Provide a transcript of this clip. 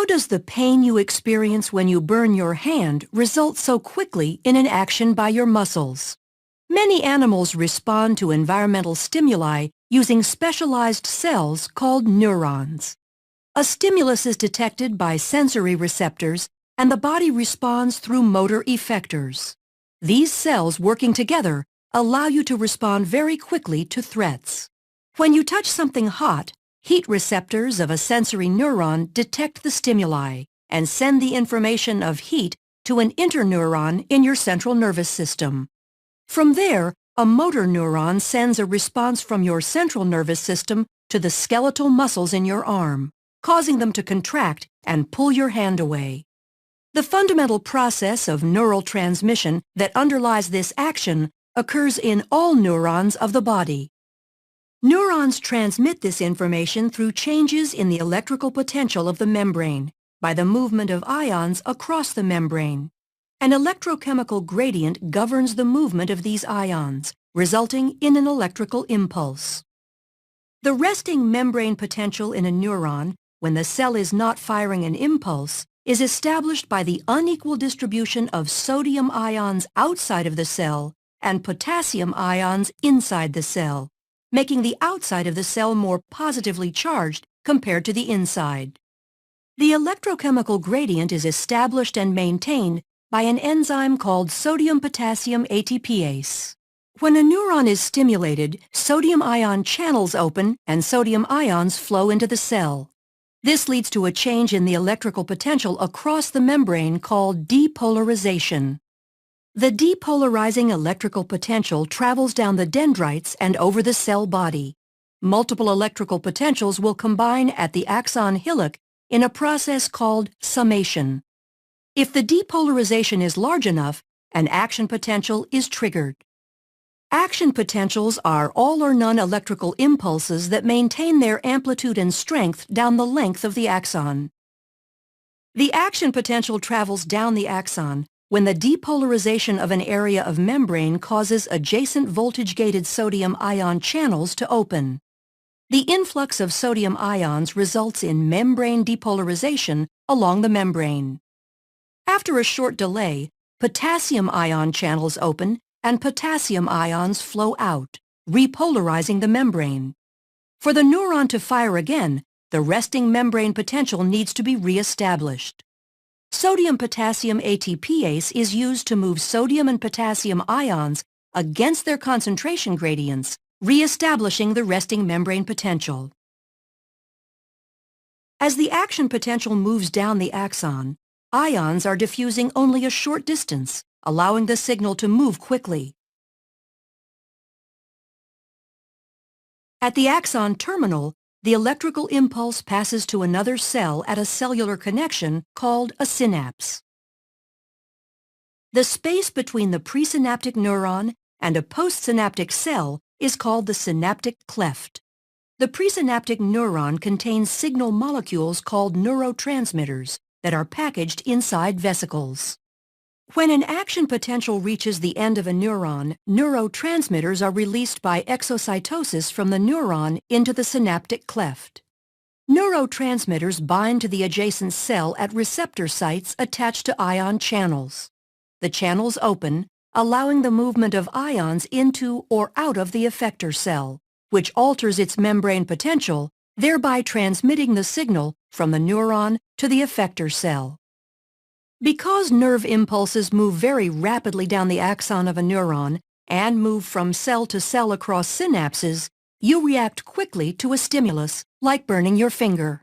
How does the pain you experience when you burn your hand result so quickly in an action by your muscles? Many animals respond to environmental stimuli using specialized cells called neurons. A stimulus is detected by sensory receptors and the body responds through motor effectors. These cells working together allow you to respond very quickly to threats. When you touch something hot, heat receptors of a sensory neuron detect the stimuli and send the information of heat to an interneuron in your central nervous system. From there, a motor neuron sends a response from your central nervous system to the skeletal muscles in your arm, causing them to contract and pull your hand away. The fundamental process of neural transmission that underlies this action occurs in all neurons of the body. Neurons transmit this information through changes in the electrical potential of the membrane by the movement of ions across the membrane. An electrochemical gradient governs the movement of these ions, resulting in an electrical impulse. The resting membrane potential in a neuron, when the cell is not firing an impulse, is established by the unequal distribution of sodium ions outside of the cell and potassium ions inside the cell, making the outside of the cell more positively charged compared to the inside. The electrochemical gradient is established and maintained by an enzyme called sodium-potassium ATPase. When a neuron is stimulated, sodium ion channels open and sodium ions flow into the cell. This leads to a change in the electrical potential across the membrane called depolarization. The depolarizing electrical potential travels down the dendrites and over the cell body. Multiple electrical potentials will combine at the axon hillock in a process called summation. If the depolarization is large enough, an action potential is triggered. Action potentials are all or none electrical impulses that maintain their amplitude and strength down the length of the axon. The action potential travels down the axon when the depolarization of an area of membrane causes adjacent voltage-gated sodium ion channels to open. The influx of sodium ions results in membrane depolarization along the membrane. After a short delay, potassium ion channels open and potassium ions flow out, repolarizing the membrane. For the neuron to fire again, the resting membrane potential needs to be re-established. Sodium-potassium ATPase is used to move sodium and potassium ions against their concentration gradients, re-establishing the resting membrane potential. As the action potential moves down the axon, ions are diffusing only a short distance, allowing the signal to move quickly. At the axon terminal, the electrical impulse passes to another cell at a cellular connection called a synapse. The space between the presynaptic neuron and a postsynaptic cell is called the synaptic cleft. The presynaptic neuron contains signal molecules called neurotransmitters that are packaged inside vesicles. When an action potential reaches the end of a neuron, neurotransmitters are released by exocytosis from the neuron into the synaptic cleft. Neurotransmitters bind to the adjacent cell at receptor sites attached to ion channels. The channels open, allowing the movement of ions into or out of the effector cell, which alters its membrane potential, thereby transmitting the signal from the neuron to the effector cell. Because nerve impulses move very rapidly down the axon of a neuron and move from cell to cell across synapses, you react quickly to a stimulus, like burning your finger.